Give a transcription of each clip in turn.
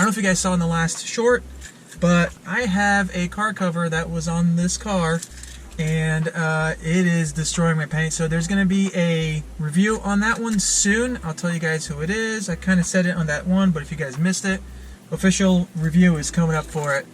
know if you guys saw in the last short, but I have a car cover that was on this car, and it is destroying my paint. So there's going to be a review on that one soon. I'll tell you guys who it is. I kind of said it on that one, but if you guys missed it, official review is coming up for it.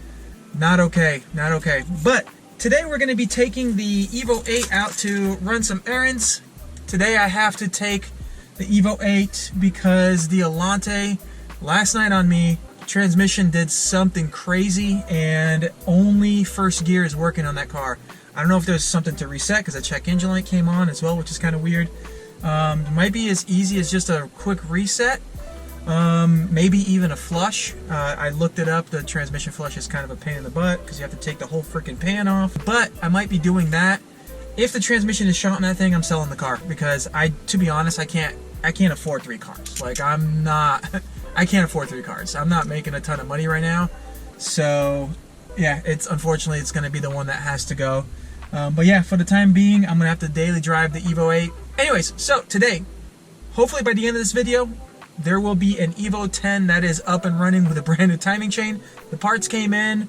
Not okay, not okay. But today we're going to be taking the Evo 8 out to run some errands. Today I have to take the Evo 8 because the Alante last night on me, transmission did something crazy and only first gear is working on that car. I don't know if there's something to reset because the check engine light came on as well, which is kind of weird. It might be as easy as just a quick reset. Maybe even a flush. I looked it up. The transmission flush is kind of a pain in the butt because you have to take the whole freaking pan off. But I might be doing that. If the transmission is shot in that thing, I'm selling the car because to be honest, I can't afford 3 cars. Like I can't afford 3 cars. I'm not making a ton of money right now. So yeah, unfortunately it's going to be the one that has to go. But yeah, for the time being, I'm going to have to daily drive the Evo 8. Anyways, so today, hopefully by the end of this video, there will be an Evo 10 that is up and running with a brand new timing chain. The parts came in,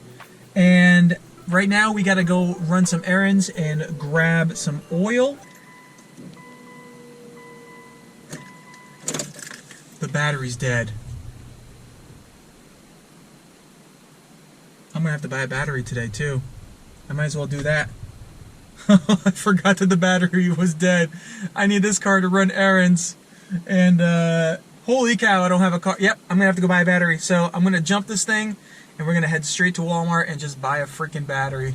and right now we got to go run some errands and grab some oil. The battery's dead. I'm going to have to buy a battery today too. I might as well do that. I forgot that the battery was dead. I need this car to run errands. And holy cow, I don't have a car. Yep, I'm going to have to go buy a battery. So I'm going to jump this thing and we're going to head straight to Walmart and just buy a freaking battery.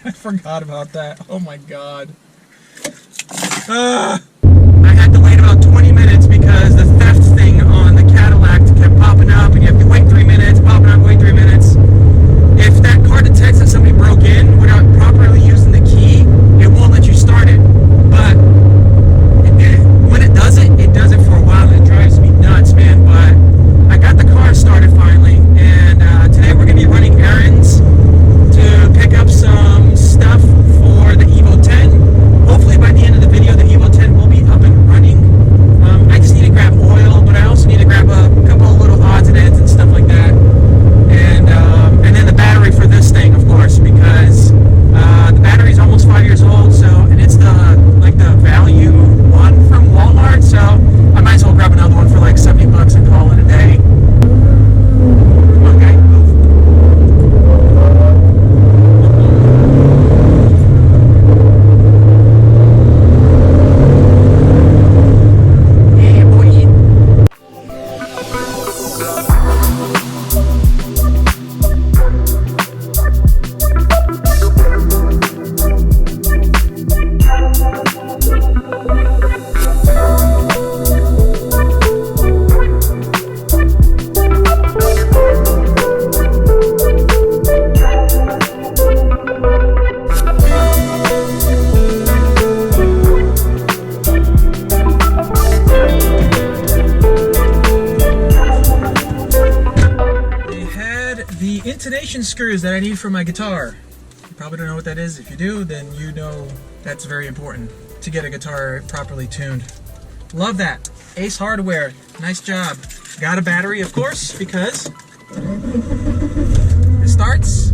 I forgot about that. Oh my god. I had to wait about 20 minutes because the theft thing on the Cadillac kept popping up and you have to wait 3 minutes, popping up, wait 3 minutes. If that car detects that somebody broke in without properly using the key, it won't let you start it. But when it does it for a while and it drives me nuts, man. But I got the car started finally, and today we're going to be running errands to pick up some stuff for the Evo 10. Hopefully by the end of the video, the Evo 10 will be up and running. I just need to grab oil, but I also need to grab a couple of little odds and ends and stuff like that. And then the battery for this thing, of course, because the battery's almost 5 years old, so, and it's the value one from Walmart, so I might as well grab another one for like 70 bucks and call it a day. Come on, guy, move. Yeah, boy. Intonation screws that I need for my guitar. You probably don't know what that is. If you do, then you know that's very important to get a guitar properly tuned. Love that. Ace Hardware, nice job. Got a battery, of course, because it starts.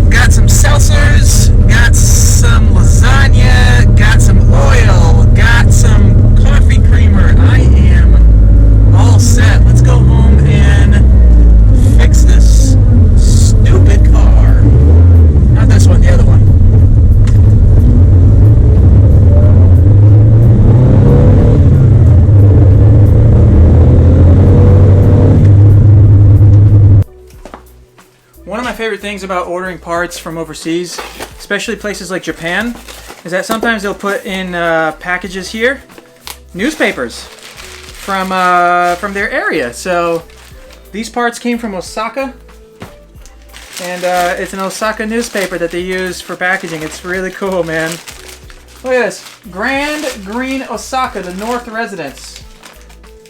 Got some seltzers, got some lasagna, got some oil, got some coffee creamer. I am all set. Let's go home and fix this stupid car. Not this one, the other one. One of my favorite things about ordering parts from overseas, especially places like Japan, is that sometimes they'll put in packages here newspapers from their area. So these parts came from Osaka, and it's an Osaka newspaper that they use for packaging. It's really cool, man. Look at this. Grand Green Osaka, the North Residence.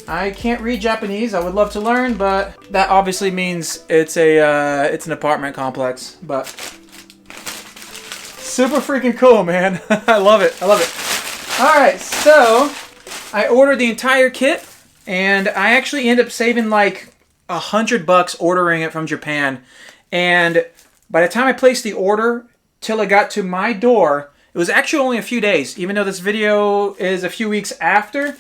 I can't read Japanese. I would love to learn, but that obviously means it's an apartment complex. But super freaking cool, man. I love it. I love it. All right, so I ordered the entire kit, and I actually end up saving like $100 ordering it from Japan. And by the time I placed the order till it got to my door, it was actually only a few days, even though this video is a few weeks after.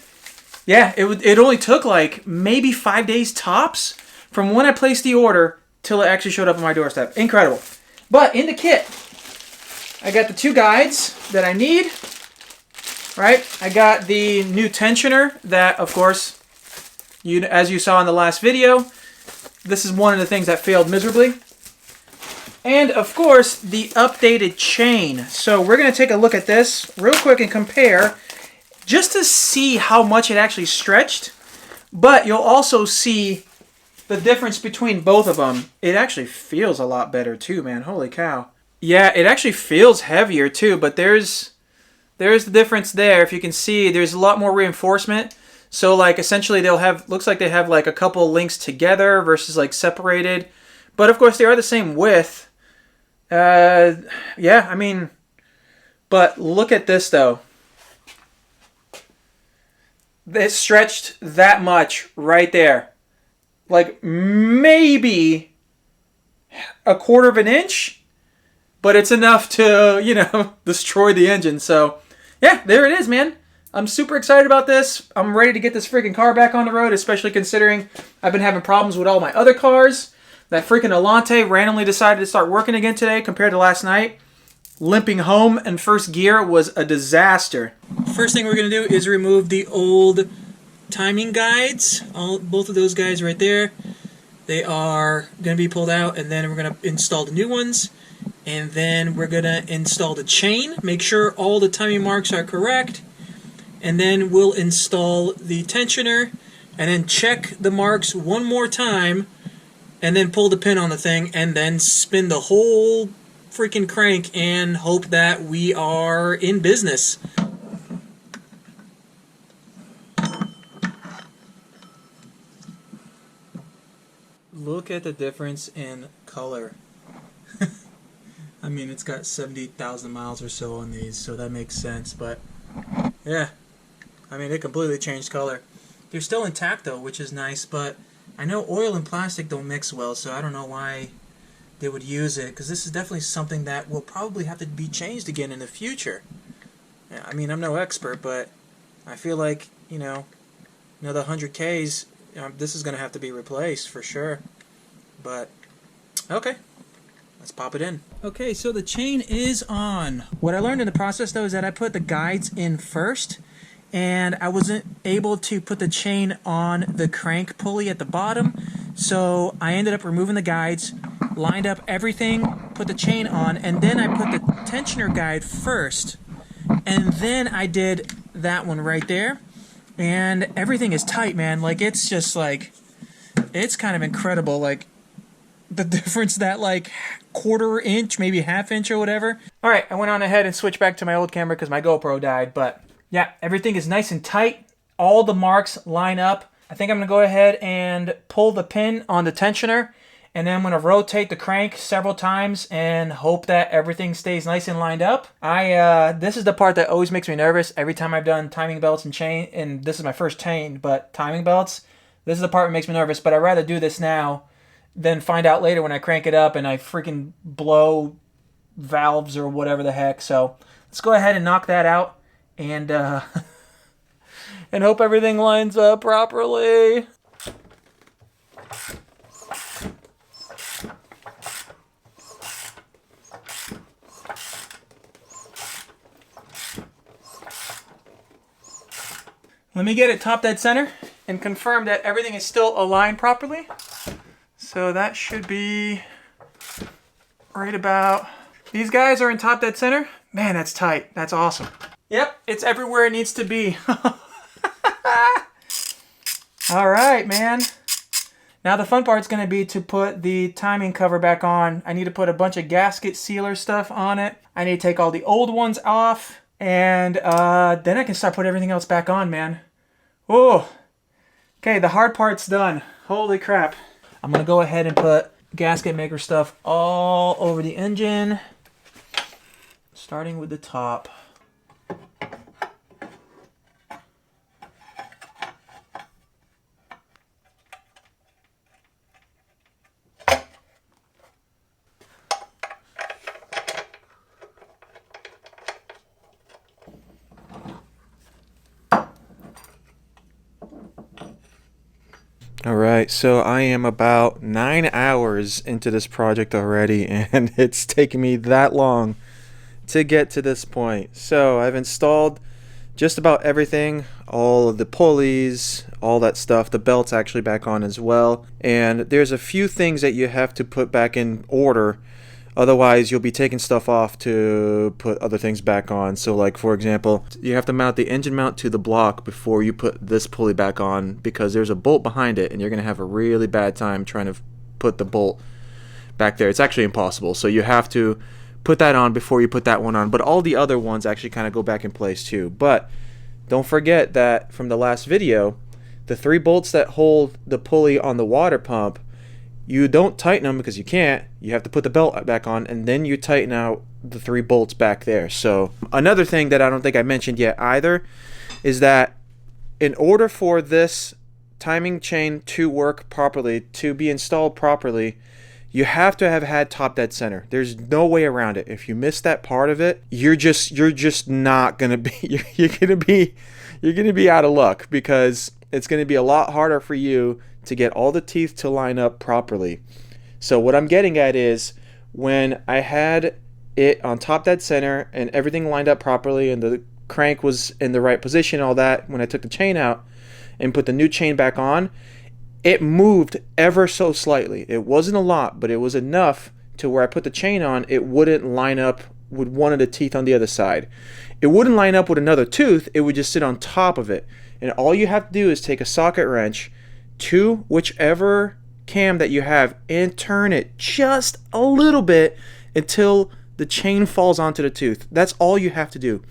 Yeah, it only took like maybe 5 days tops from when I placed the order till it actually showed up on my doorstep. Incredible. But in the kit, I got the 2 guides that I need. Right? I got the new tensioner that, of course, as you saw in the last video, this is one of the things that failed miserably. And, of course, the updated chain. So we're going to take a look at this real quick and compare just to see how much it actually stretched. But you'll also see the difference between both of them. It actually feels a lot better too, man. Holy cow. Yeah, it actually feels heavier too, but there's the difference there. If you can see, there's a lot more reinforcement. So like essentially they'll have, looks like they have like a couple links together versus like separated. But of course they are the same width. Yeah, I mean, but look at this though. It stretched that much right there. Like maybe a quarter of an inch, but it's enough to, you know, destroy the engine. So yeah, there it is, man. I'm super excited about this. I'm ready to get this freaking car back on the road, especially considering I've been having problems with all my other cars. That freaking Elante randomly decided to start working again today compared to last night. Limping home in first gear was a disaster. First thing we're going to do is remove the old timing guides. Both of those guys right there. They are going to be pulled out, and then we're going to install the new ones. And then we're going to install the chain. Make sure all the timing marks are correct. And then we'll install the tensioner. And then check the marks one more time. And then pull the pin on the thing. And then spin the whole freaking crank. And hope that we are in business. Look at the difference in color. I mean, it's got 70,000 miles or so on these, so that makes sense. But yeah, I mean, it completely changed color. They're still intact though, which is nice, but I know oil and plastic don't mix well, so I don't know why they would use it, because this is definitely something that will probably have to be changed again in the future. I mean, I'm no expert, but I feel like, you know, another 100Ks, this is going to have to be replaced for sure. But, okay. Let's pop it in. Okay, so the chain is on. What I learned in the process, though, is that I put the guides in first, and I wasn't able to put the chain on the crank pulley at the bottom, so I ended up removing the guides, lined up everything, put the chain on, and then I put the tensioner guide first, and then I did that one right there, and everything is tight, man. Like, it's just like, it's kind of incredible, like, the difference that like quarter inch, maybe half inch or whatever. All right, I went on ahead and switched back to my old camera because my GoPro died, but yeah, everything is nice and tight. All the marks line up. I think I'm gonna go ahead and pull the pin on the tensioner, and then I'm gonna rotate the crank several times and hope that everything stays nice and lined up. This is the part that always makes me nervous every time I've done timing belts and chain, and this is my first chain, but timing belts, this is the part that makes me nervous, but I'd rather do this now then find out later when I crank it up and I freaking blow valves or whatever the heck. So let's go ahead and knock that out and and hope everything lines up properly. Let me get it top dead center and confirm that everything is still aligned properly. So that should be right about... These guys are in top dead center. Man, that's tight. That's awesome. Yep, it's everywhere it needs to be. All right, man. Now the fun part's going to be to put the timing cover back on. I need to put a bunch of gasket sealer stuff on it. I need to take all the old ones off. And then I can start putting everything else back on, man. Oh. Okay, the hard part's done. Holy crap. I'm going to go ahead and put gasket maker stuff all over the engine, starting with the top. Alright, so I am about 9 hours into this project already, and it's taken me that long to get to this point. So I've installed just about everything, all of the pulleys, all that stuff, the belt's actually back on as well. And there's a few things that you have to put back in order. Otherwise, you'll be taking stuff off to put other things back on. So, like, for example, you have to mount the engine mount to the block before you put this pulley back on because there's a bolt behind it and you're going to have a really bad time trying to put the bolt back there. It's actually impossible. So you have to put that on before you put that one on. But all the other ones actually kind of go back in place too. But don't forget that from the last video, the 3 bolts that hold the pulley on the water pump, you don't tighten them because you can't. You have to put the belt back on and then you tighten out the 3 bolts back there. So another thing that I don't think I mentioned yet either is that in order for this timing chain to work properly, to be installed properly, you have to have had top dead center. There's no way around it. If you miss that part of it, you're just not gonna be you're gonna be out of luck because it's gonna be a lot harder for you to get all the teeth to line up properly. So what I'm getting at is when I had it on top dead center and everything lined up properly and the crank was in the right position, all that, when I took the chain out and put the new chain back on, it moved ever so slightly. It wasn't a lot, but it was enough to where I put the chain on, it wouldn't line up with one of the teeth on the other side. It wouldn't line up with another tooth, it would just sit on top of it. And all you have to do is take a socket wrench to whichever cam that you have and turn it just a little bit until the chain falls onto the tooth. That's all you have to do.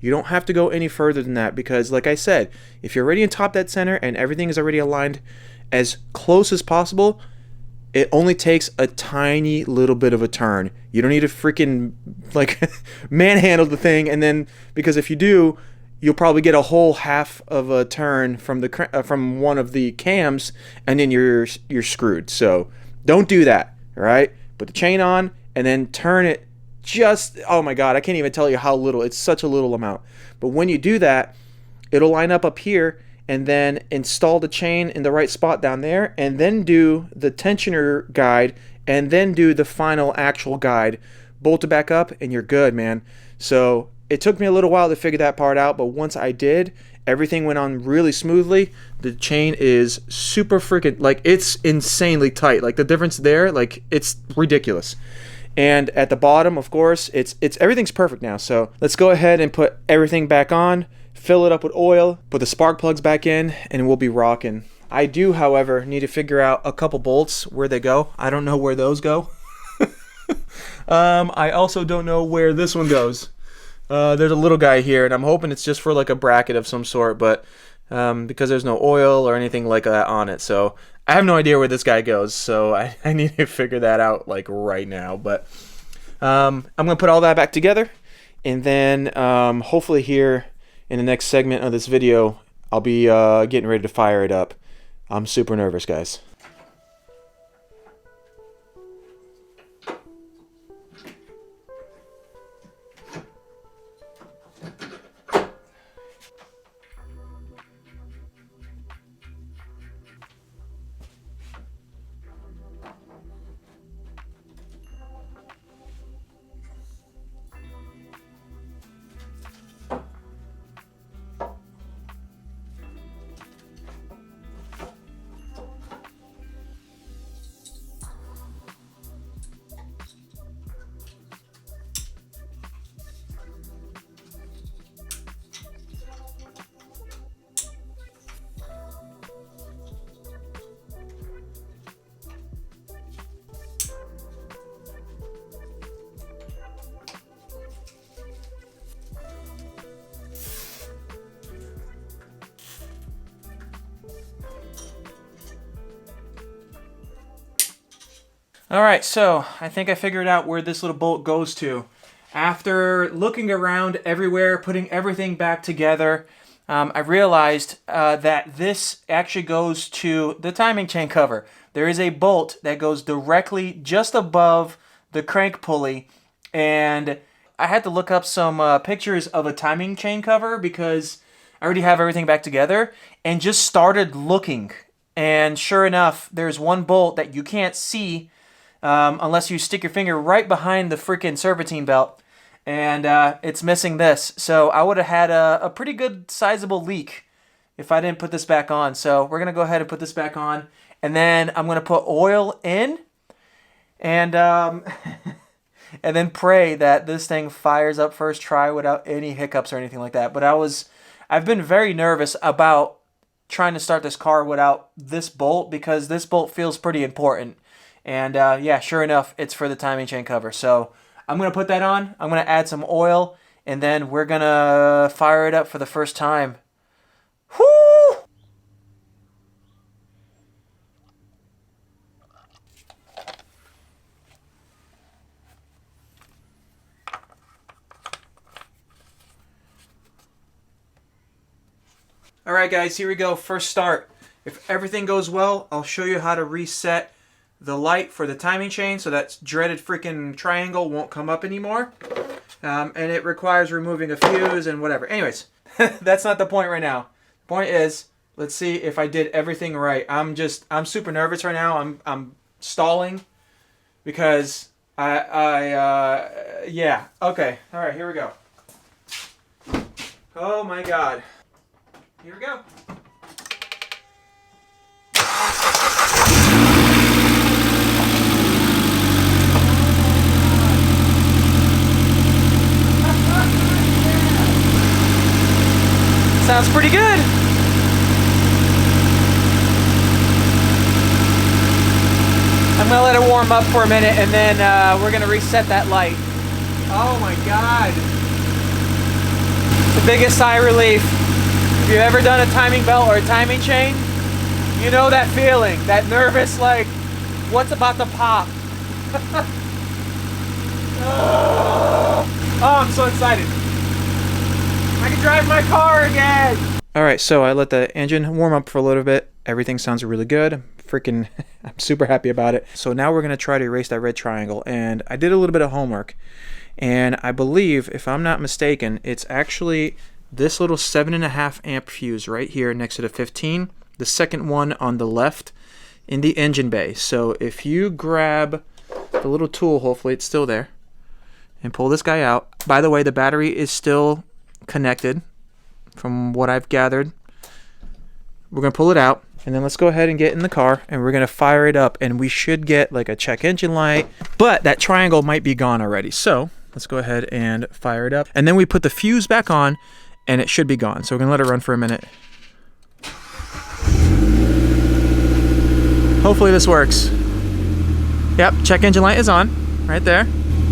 You don't have to go any further than that because, like I said, if you're already in top dead center and everything is already aligned as close as possible, it only takes a tiny little bit of a turn. You don't need to freaking like manhandle the thing, and then because if you do, you'll probably get a whole half of a turn from the from one of the cams, and then you're screwed. So don't do that. All right, put the chain on and then turn it. Just, oh my God, I can't even tell you how little. It's such a little amount. But when you do that, it'll line up here, and then install the chain in the right spot down there, and then do the tensioner guide, and then do the final actual guide. Bolt it back up, and you're good, man. So it took me a little while to figure that part out, but once I did, everything went on really smoothly. The chain is super freaking, like, it's insanely tight. Like, the difference there, like, it's ridiculous. And at the bottom, of course, it's everything's perfect now. So let's go ahead and put everything back on, fill it up with oil, put the spark plugs back in, and we'll be rocking. I do, however, need to figure out a couple bolts, where they go. I don't know where those go. I also don't know where this one goes. There's a little guy here, and I'm hoping it's just for like a bracket of some sort, but because there's no oil or anything like that on it. So I have no idea where this guy goes, so I need to figure that out like right now. But I'm going to put all that back together, and then hopefully here in the next segment of this video, I'll be getting ready to fire it up. I'm super nervous, guys. Alright, so I think I figured out where this little bolt goes to. After looking around everywhere, putting everything back together, I realized that this actually goes to the timing chain cover. There is a bolt that goes directly just above the crank pulley, and I had to look up some pictures of a timing chain cover because I already have everything back together, and just started looking. and sure enough, there's one bolt that you can't see unless you stick your finger right behind the freaking serpentine belt, and it's missing this. So I would have had a pretty good sizable leak if I didn't put this back on. So we're gonna go ahead and put this back on, and then I'm gonna put oil in, and and then pray that this thing fires up first try without any hiccups or anything like that. But I've been very nervous about trying to start this car without this bolt, because this bolt feels pretty important. And yeah, sure enough, it's for the timing chain cover. So I'm going to put that on. I'm going to add some oil, and then we're going to fire it up for the first time. Whoo! Alright guys, here we go, first start. If everything goes well, I'll show you how to reset the light for the timing chain so that dreaded freaking triangle won't come up anymore. And it requires removing a fuse and whatever. Anyways, that's not the point right now. The point is, let's see if I did everything right. I'm super nervous right now. I'm stalling because yeah. Okay, alright, here we go. Oh my god. Here we go. Sounds pretty good. I'm gonna let it warm up for a minute, and then we're gonna reset that light. Oh my god. The biggest sigh of relief. If you've ever done a timing belt or a timing chain, you know that feeling, that nervous, like, what's about to pop? Oh, I'm so excited. I can drive my car again. Alright, so I let the engine warm up for a little bit. Everything sounds really good. Freaking, I'm super happy about it. So now we're going to try to erase that red triangle. And I did a little bit of homework. And I believe, if I'm not mistaken, it's actually this little 7.5 amp fuse right here next to the 15, the second one on the left in the engine bay. So if you grab the little tool, hopefully it's still there, and pull this guy out. By the way, the battery is still connected from what I've gathered. We're going to pull it out, and then let's go ahead and get in the car, and we're going to fire it up, and we should get like a check engine light, but that triangle might be gone already. So let's go ahead and fire it up, and then we put the fuse back on, and it should be gone. So we're gonna let it run for a minute. Hopefully this works. Yep, check engine light is on, right there.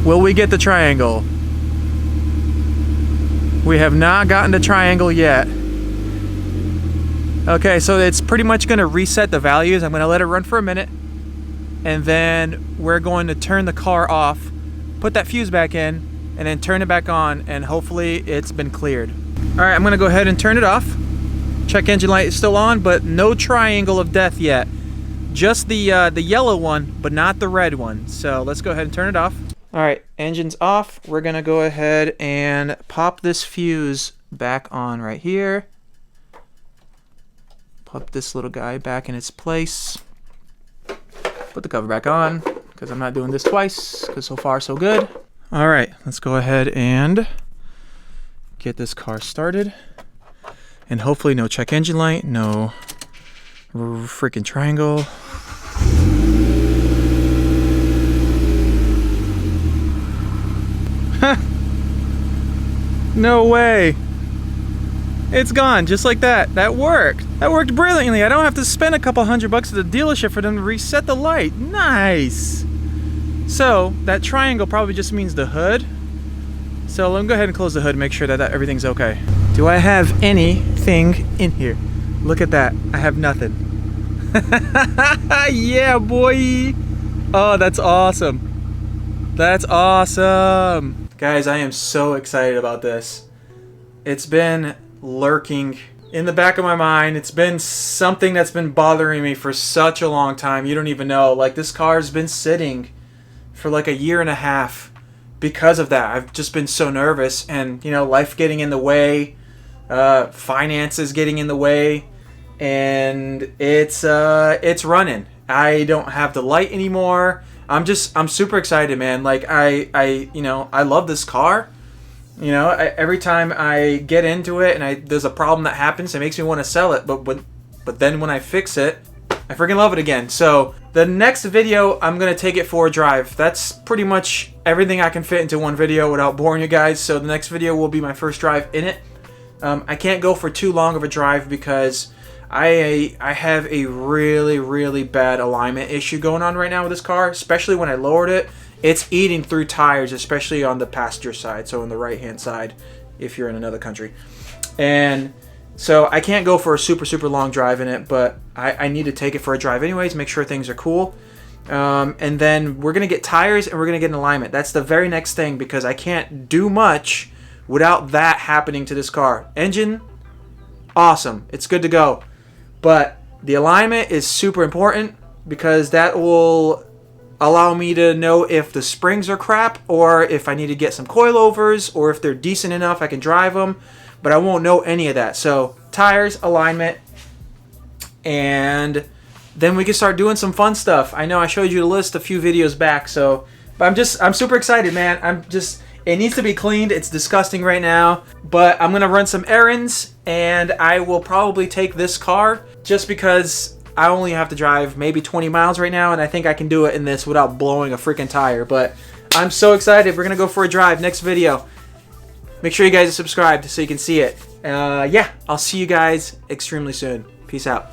Will we get the triangle? We have not gotten the triangle yet. Okay, so it's pretty much gonna reset the values. I'm gonna let it run for a minute, and then we're going to turn the car off, put that fuse back in, and then turn it back on, and hopefully it's been cleared. Alright, I'm gonna go ahead and turn it off. Check engine light is still on, but no triangle of death yet. Just the yellow one, but not the red one. So let's go ahead and turn it off. Alright, engine's off. We're gonna go ahead and pop this fuse back on right here. Pop this little guy back in its place. Put the cover back on, because I'm not doing this twice, because so far so good. Alright, let's go ahead and get this car started. And hopefully no check engine light, no freaking triangle. No way. It's gone, just like that. That worked. That worked brilliantly. I don't have to spend a couple $100 at the dealership for them to reset the light. Nice. So that triangle probably just means the hood. So let me go ahead and close the hood and make sure that everything's okay. Do I have anything in here? Look at that. I have nothing. Yeah, boy. Oh, that's awesome. That's awesome. Guys, I am so excited about this. It's been lurking in the back of my mind. It's been something that's been bothering me for such a long time. You don't even know. Like, this car's been sitting for like 1.5 years because of that. I've just been so nervous, and you know, life getting in the way, finances getting in the way, and it's running. I don't have the light anymore. I'm super excited, man. Like I love this car. You know, every time I get into it and there's a problem that happens, it makes me want to sell it. But then when I fix it, I freaking love it again. So the next video, I'm going to take it for a drive. That's pretty much everything I can fit into one video without boring you guys. So the next video will be my first drive in it. I can't go for too long of a drive because I have a really, really bad alignment issue going on right now with this car, especially when I lowered it. It's eating through tires, especially on the passenger side, so on the right-hand side if you're in another country. And so I can't go for a super, super long drive in it, but I need to take it for a drive anyways, make sure things are cool. And then we're going to get tires and we're going to get an alignment. That's the very next thing because I can't do much without that happening to this car. Engine, awesome. It's good to go. But the alignment is super important because that will allow me to know if the springs are crap or if I need to get some coilovers or if they're decent enough I can drive them. But I won't know any of that. So tires, alignment, and then we can start doing some fun stuff. I know I showed you the list a few videos back, but I'm super excited, man. It needs to be cleaned. It's disgusting right now, but I'm gonna run some errands and I will probably take this car just because I only have to drive maybe 20 miles right now, and I think I can do it in this without blowing a freaking tire. But I'm so excited. We're gonna go for a drive next video. Make sure you guys are subscribed so you can see it. Yeah, I'll see you guys extremely soon. Peace out.